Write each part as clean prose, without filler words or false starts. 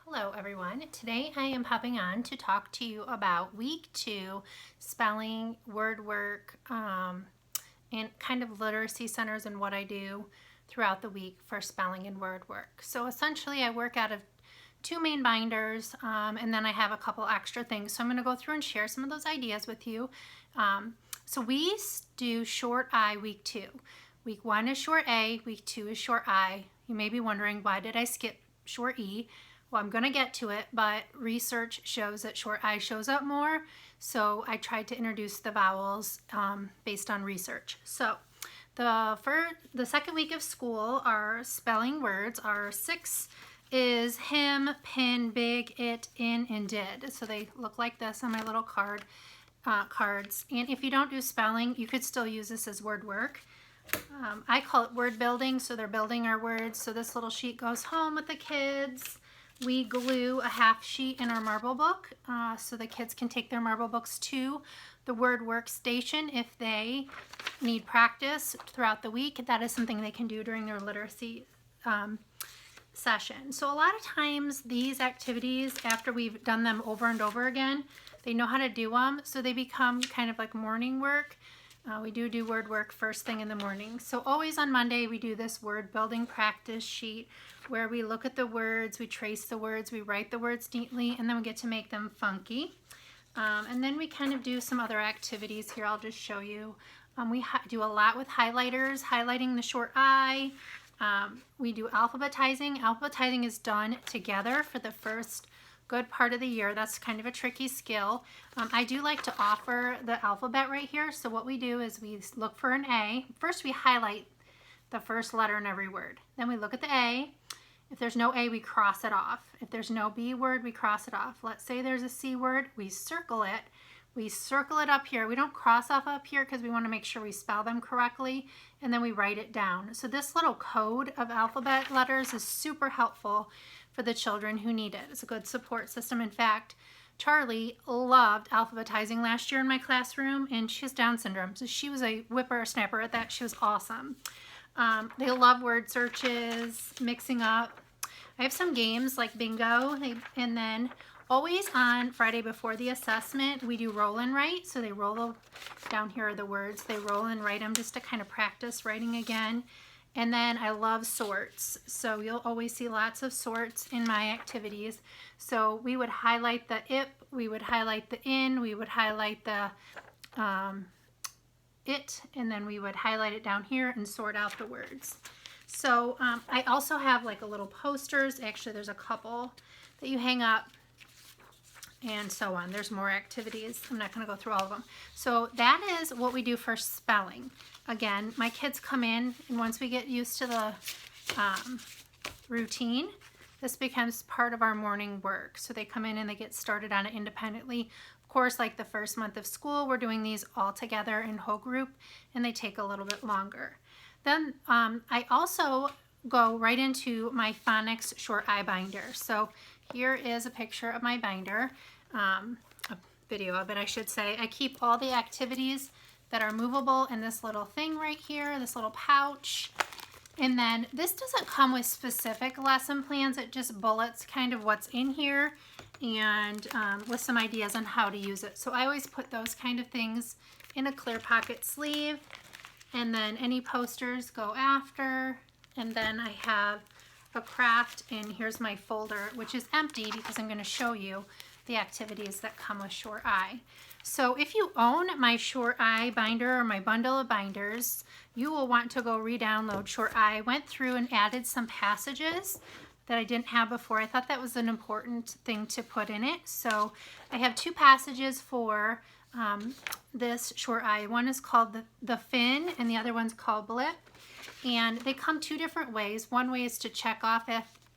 Hello everyone. Today I am popping on to talk to you about week 2 spelling, word work, and kind of literacy centers and what I do throughout the week for spelling and word work. So essentially I work out of 2 main binders and then I have a couple extra things. So I'm going to go through and share some of those ideas with you. So we do short I week 2. Week 1 is short A, week 2 is short I. You may be wondering, why did I skip short E? Well, I'm going to get to it, but research shows that short I shows up more, so I tried to introduce the vowels based on research. So the second week of school, our spelling words are 6 is him, pin, big, it, in, and did. So they look like this on my little cards. And if you don't do spelling, you could still use this as word work. I call it word building, so they're building our words. So this little sheet goes home with the kids. We glue a half sheet in our marble book so the kids can take their marble books to the word workstation if they need practice throughout the week. That is something they can do during their literacy session. So a lot of times these activities, after we've done them over and over again, they know how to do them, so they become kind of like morning work. We do word work first thing in the morning. So always on Monday we do this word building practice sheet where we look at the words, we trace the words, we write the words neatly, and then we get to make them funky. And then we kind of do some other activities here. I'll just show you. We do a lot with highlighters, highlighting the short I. We do alphabetizing. Alphabetizing is done together for the first good part of the year. That's kind of a tricky skill. I do like to offer the alphabet right here. So what we do is we look for an A. First we highlight the first letter in every word. Then we look at the A. If there's no A, we cross it off. If there's no B word, we cross it off. Let's say there's a C word, we circle it. We circle it up here. We don't cross off up here because we want to make sure we spell them correctly, and then we write it down. So this little code of alphabet letters is super helpful for the children who need it. It's a good support system. In fact, Charlie loved alphabetizing last year in my classroom, and she has Down syndrome, so she was a whippersnapper at that. She was awesome. They love word searches, mixing up. I have some games like bingo, and then always on Friday before the assessment, we do roll and write. So they roll down here are the words. They roll and write them just to kind of practice writing again. And then I love sorts. So you'll always see lots of sorts in my activities. So we would highlight the ip, we would highlight the in, we would highlight the it, and then we would highlight it down here and sort out the words. So I also have like a little posters. Actually, there's a couple that you hang up and so on. There's more activities. I'm not going to go through all of them. So that is what we do for spelling. Again, my kids come in, and once we get used to the routine, this becomes part of our morning work. So they come in and they get started on it independently. Of course, like the first month of school, we're doing these all together in whole group, and they take a little bit longer. Then I also go right into my Phonics short I binder. So here is a picture of my binder, a video of it, I should say. I keep all the activities that are movable in this little thing right here, this little pouch. And then this doesn't come with specific lesson plans. It just bullets kind of what's in here and with some ideas on how to use it. So I always put those kind of things in a clear pocket sleeve, and then any posters go after. And then I have a craft, and here's my folder, which is empty because I'm going to show you the activities that come with short I. So if you own my short I binder or my bundle of binders, you will want to go re-download short I. I went through and added some passages that I didn't have before. I thought that was an important thing to put in it. So I have 2 passages for this short I. One is called the fin, and the other one's called blip. And they come 2 different ways. One way is to check off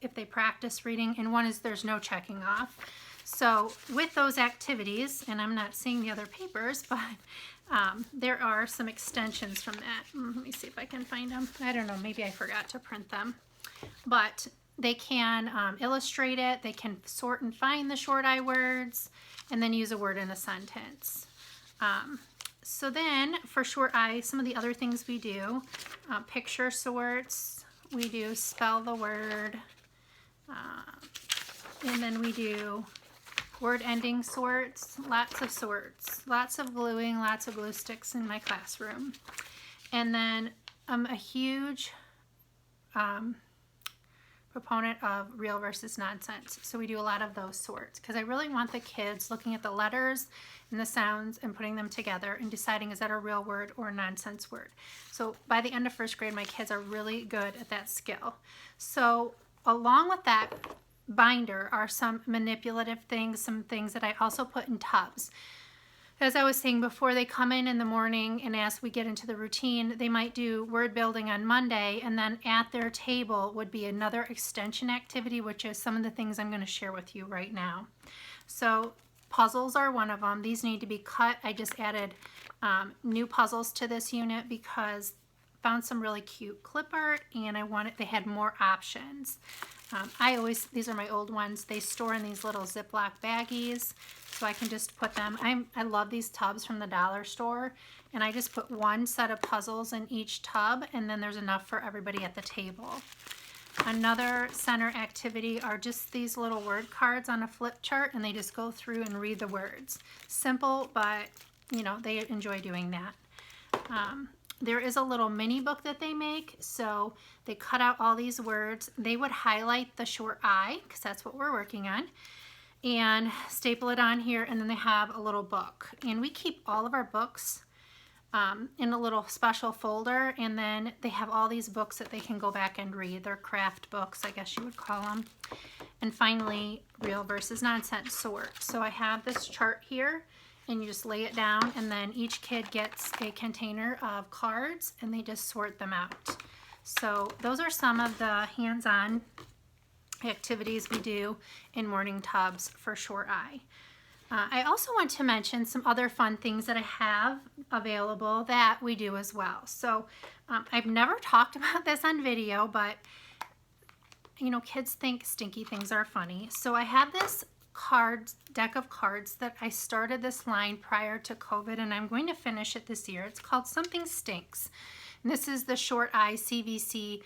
if they practice reading, and one is there's no checking off. So with those activities, and I'm not seeing the other papers, but there are some extensions from that. Let me see if I can find them. I don't know, maybe I forgot to print them. But they can illustrate it, they can sort and find the short I words, and then use a word in a sentence. So then for short I, some of the other things we do, picture sorts, we do spell the word, And then we do word ending sorts, lots of gluing, lots of glue sticks in my classroom. And then I'm a huge proponent of real versus nonsense. So we do a lot of those sorts because I really want the kids looking at the letters and the sounds and putting them together and deciding is that a real word or a nonsense word. So by the end of first grade, my kids are really good at that skill. So along with that binder are some manipulative things, some things that I also put in tubs. As I was saying before, they come in the morning, and as we get into the routine, they might do word building on Monday, and then at their table would be another extension activity, which is some of the things I'm going to share with you right now. So puzzles are one of them. These need to be cut. I just added new puzzles to this unit because I found some really cute clip art, and they had more options. These are my old ones. They store in these little Ziploc baggies, so I can just put them. I love these tubs from the dollar store, and I just put one set of puzzles in each tub, and then there's enough for everybody at the table. Another center activity are just these little word cards on a flip chart, and they just go through and read the words. Simple, but they enjoy doing that. There is a little mini book that they make, so they cut out all these words. They would highlight the short I, because that's what we're working on, and staple it on here, and then they have a little book. And we keep all of our books in a little special folder, and then they have all these books that they can go back and read. They're craft books, I guess you would call them. And finally, real versus nonsense sort. So I have this chart here, and you just lay it down, and then each kid gets a container of cards, and they just sort them out. So those are some of the hands-on activities we do in morning tubs for short I. I also want to mention some other fun things that I have available that we do as well. So I've never talked about this on video, but kids think stinky things are funny. So I have this deck of cards that I started this line prior to COVID, and I'm going to finish it this year. It's called Something Stinks. And this is the Short I CVC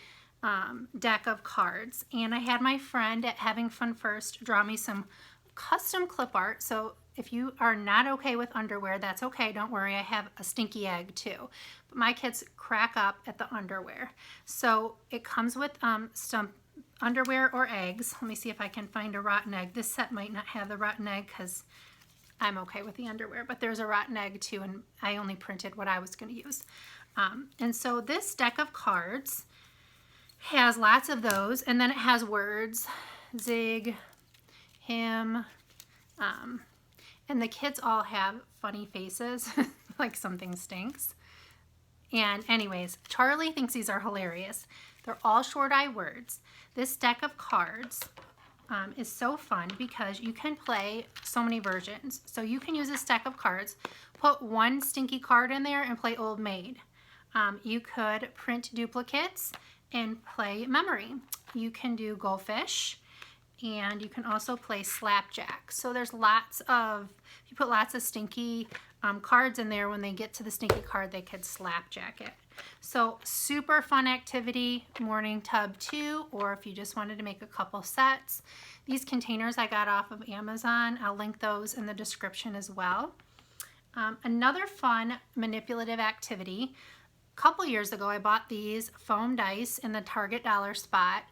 deck of cards, and I had my friend at Having Fun First draw me some custom clip art. So if you are not okay with underwear, that's okay, don't worry, I have a stinky egg too. But my kids crack up at the underwear. So it comes with some underwear or eggs. Let me see if I can find a rotten egg. This set might not have the rotten egg because I'm okay with the underwear, but there's a rotten egg too, and I only printed what I was going to use. And so this deck of cards has lots of those, and then it has words, zig, him, and the kids all have funny faces, like something stinks. And anyways, Charlie thinks these are hilarious. They're all short I words. This deck of cards is so fun because you can play so many versions. So you can use this deck of cards, put one stinky card in there and play Old Maid. You could print duplicates and play memory. You can do goldfish, and you can also play slapjack. So there's you put lots of stinky cards in there. When they get to the stinky card, they could slapjack it. So super fun activity, morning tub 2, or if you just wanted to make a couple sets. These containers I got off of Amazon. I'll link those in the description as well. Another fun manipulative activity. A couple years ago, I bought these foam dice in the Target dollar spot,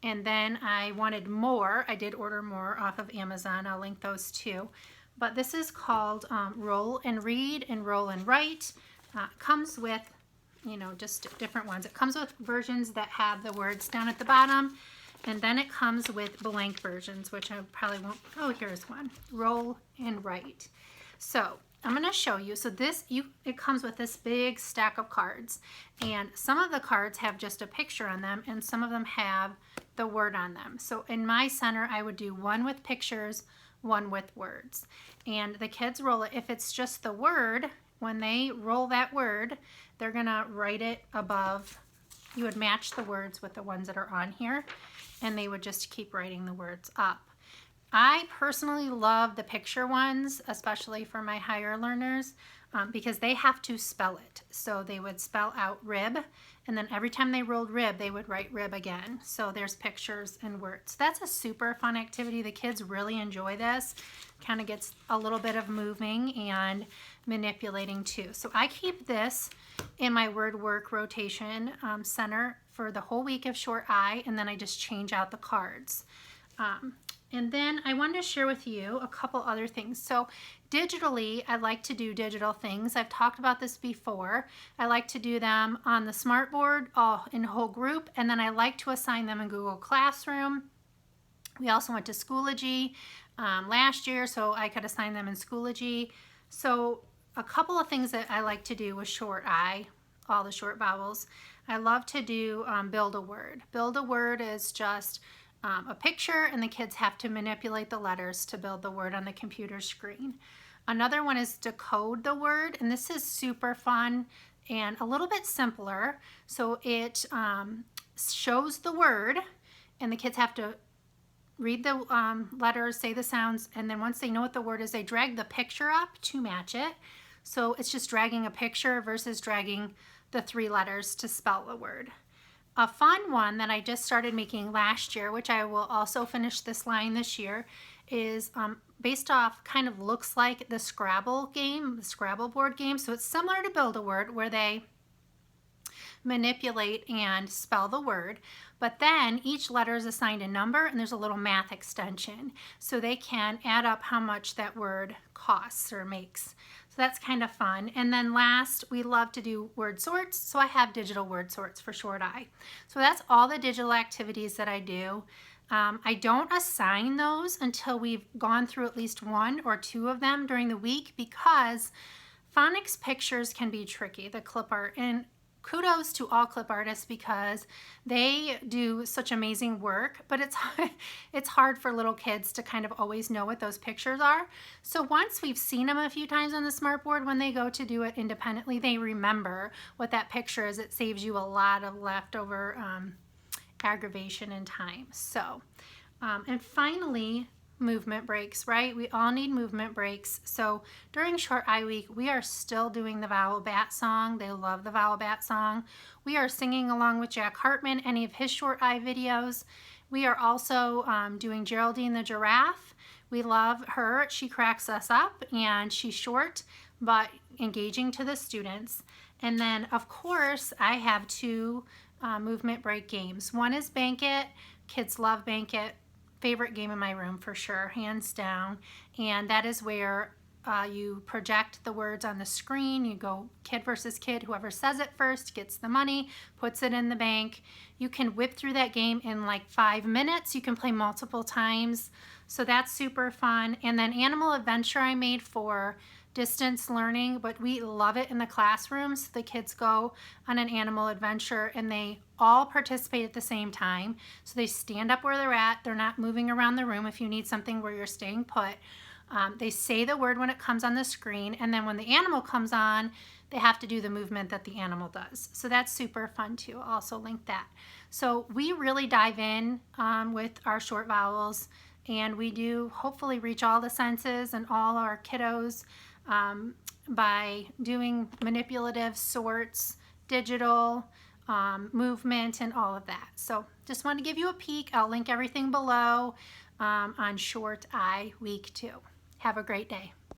and then I wanted more. I did order more off of Amazon. I'll link those too. But this is called Roll and Read and Roll and Write. Comes with, just different ones. It comes with versions that have the words down at the bottom, and then it comes with blank versions, which I probably won't. Oh, here's one. Roll and Write. So I'm going to show you. So it comes with this big stack of cards, and some of the cards have just a picture on them, and some of them have the word on them. So in my center, I would do one with pictures, one with words, and the kids roll it. If it's just the word, when they roll that word, they're going to write it above. You would match the words with the ones that are on here, and they would just keep writing the words up. I personally love the picture ones, especially for my higher learners. because they have to spell it. So they would spell out rib, and then every time they rolled rib, they would write rib again. So there's pictures and words. That's a super fun activity. The kids really enjoy this. Kind of gets a little bit of moving and manipulating too. So I keep this in my word work rotation center for the whole week of Short I, and then I just change out the cards. And then I wanted to share with you a couple other things. So digitally, I like to do digital things. I've talked about this before. I like to do them on the smartboard in a whole group, and then I like to assign them in Google Classroom. We also went to Schoology last year, so I could assign them in Schoology. So a couple of things that I like to do with Short I, all the short vowels. I love to do build a word. Build a word is just a picture, and the kids have to manipulate the letters to build the word on the computer screen. Another one is decode the word, and this is super fun and a little bit simpler. So it shows the word, and the kids have to read the letters, say the sounds, and then once they know what the word is, they drag the picture up to match it. So it's just dragging a picture versus dragging the 3 letters to spell the word. A fun one that I just started making last year, which I will also finish this line this year, is based off, kind of looks like the Scrabble game, the Scrabble board game. So it's similar to Build a Word, where they manipulate and spell the word, but then each letter is assigned a number, and there's a little math extension, so they can add up how much that word costs or makes. So that's kind of fun. And then last, we love to do word sorts, so I have digital word sorts for Short I. So that's all the digital activities that I do. I don't assign those until we've gone through at least 1 or 2 of them during the week, because phonics pictures can be tricky, the clip art. And kudos to all clip artists, because they do such amazing work, but it's hard for little kids to kind of always know what those pictures are. So once we've seen them a few times on the smartboard, when they go to do it independently, they remember what that picture is. It saves you a lot of leftover aggravation and time. So, and finally, movement breaks, right? We all need movement breaks. So during Short I week, we are still doing the Vowel Bat song. They love the Vowel Bat song. We are singing along with Jack Hartmann, any of his Short I videos. We are also doing Geraldine the Giraffe. We love her. She cracks us up, and she's short but engaging to the students. And then, of course, I have 2 movement break games. One is Bank It. Kids love Bank It. Favorite game in my room for sure, hands down. And that is where you project the words on the screen. You go kid versus kid. Whoever says it first gets the money, puts it in the bank. You can whip through that game in like 5 minutes. You can play multiple times. So that's super fun. And then Animal Adventure I made for distance learning, but we love it in the classrooms. The kids go on an animal adventure, and they all participate at the same time. So they stand up where they're at. They're not moving around the room if you need something where you're staying put. They say the word when it comes on the screen, and then when the animal comes on, they have to do the movement that the animal does. So that's super fun too. I'll also link that. So we really dive in with our short vowels, and we do hopefully reach all the senses and all our kiddos by doing manipulative, sorts, digital, movement, and all of that. So just want to give you a peek. I'll link everything below on Short I Week 2. Have a great day.